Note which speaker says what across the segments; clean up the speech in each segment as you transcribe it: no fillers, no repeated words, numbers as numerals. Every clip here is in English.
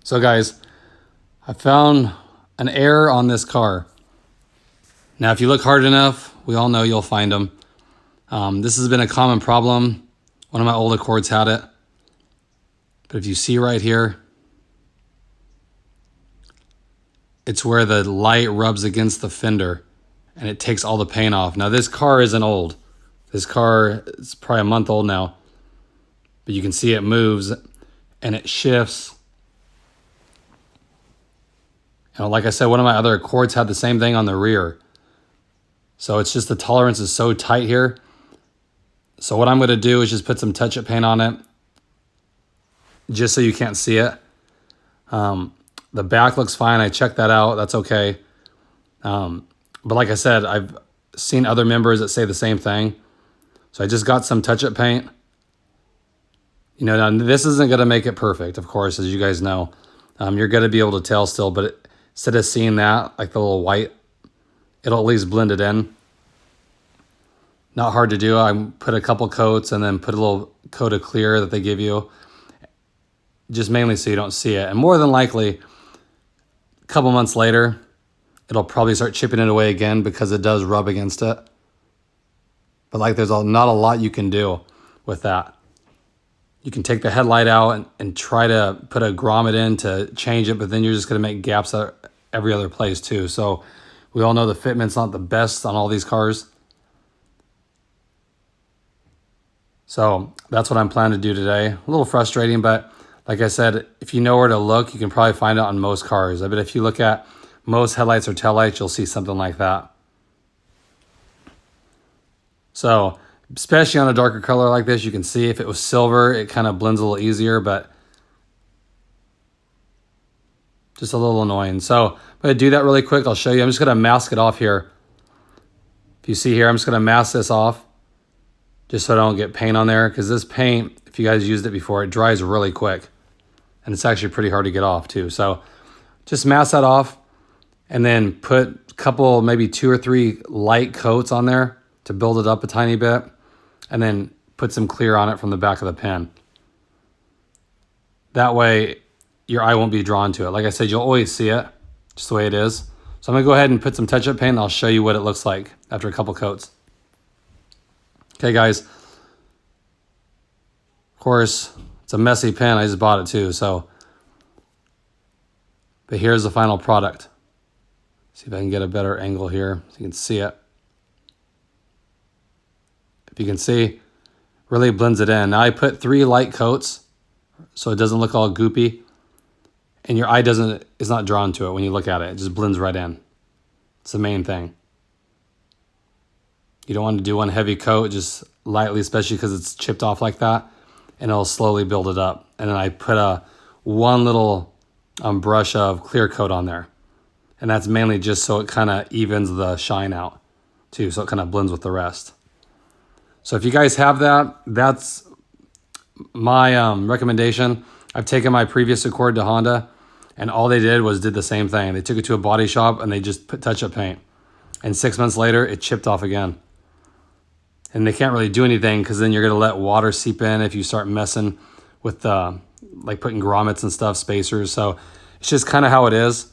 Speaker 1: So guys, I found an error on this car. Now, if you look hard enough, we all know you'll find them. This has been a common problem. One of my old Accords had it. But if you see right here, it's where the light rubs against the fender and it takes all the paint off. Now, this car isn't old. This car is probably a month old now. But you can see it moves and it shifts. Like I said, one of my other Accords had the same thing on the rear. So it's just the tolerance is so tight here. So what I'm going to do is just put some touch-up paint on it, just so you can't see it. The back looks fine. I checked that out. That's okay. But like I said, I've seen other members that say the same thing. So I just got some touch-up paint. Now this isn't going to make it perfect, of course, as you guys know. You're going to be able to tell still, but instead of seeing that, like the little white, it'll at least blend it in. Not hard to do. I put a couple coats and then put a little coat of clear that they give you, just mainly so you don't see it. And more than likely, a couple months later, it'll probably start chipping it away again because it does rub against it. But like there's not a lot you can do with that. You can take the headlight out and try to put a grommet in to change it, but then you're just going to make gaps at every other place too. So we all know the fitment's not the best on all these cars. So that's what I'm planning to do today. A little frustrating, but like I said, if you know where to look, you can probably find it on most cars. I bet if you look at most headlights or taillights, you'll see something like that. So especially on a darker color like this, you can see if it was silver, it kind of blends a little easier, but just a little annoying. So I'm going to do that really quick. I'll show you. I'm just going to mask it off here. If you see here, I'm just going to mask this off just so I don't get paint on there, because this paint, if you guys used it before, it dries really quick. And it's actually pretty hard to get off too. So just mask that off and then put a couple, maybe 2 or 3 light coats on there to build it up a tiny bit. And then put some clear on it from the back of the pen. That way your eye won't be drawn to it. Like I said, you'll always see it just the way it is. So I'm gonna go ahead and put some touch-up paint and I'll show you what it looks like after a couple coats. Okay guys, of course, it's a messy pen. I just bought it too, so. But here's the final product. See if I can get a better angle here so you can see it. If you can see, really blends it in. Now I put 3 light coats so it doesn't look all goopy. And your eye is not drawn to it when you look at it. It just blends right in. It's the main thing. You don't want to do one heavy coat, just lightly, especially because it's chipped off like that. And it'll slowly build it up. And then I put one little brush of clear coat on there. And that's mainly just so it kind of evens the shine out too. So it kind of blends with the rest. So if you guys have that, that's my recommendation. I've taken my previous Accord to Honda, and all they did was did the same thing. They took it to a body shop and they just put touch-up paint. And 6 months later, it chipped off again. And they can't really do anything because then you're going to let water seep in if you start messing with like putting grommets and stuff, spacers. So it's just kind of how it is.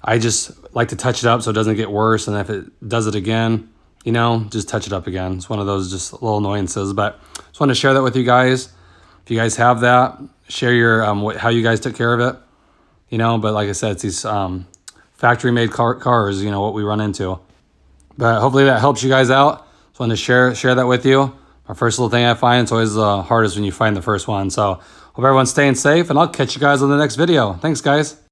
Speaker 1: I just like to touch it up so it doesn't get worse. And if it does it again, just touch it up again. It's one of those just little annoyances. But just wanted to share that with you guys. If you guys have that, share your how you guys took care of it. But like I said, it's these factory-made cars, what we run into. But hopefully that helps you guys out. Just wanted to share that with you. My first little thing I find, it's always the hardest when you find the first one. So hope everyone's staying safe, and I'll catch you guys on the next video. Thanks, guys.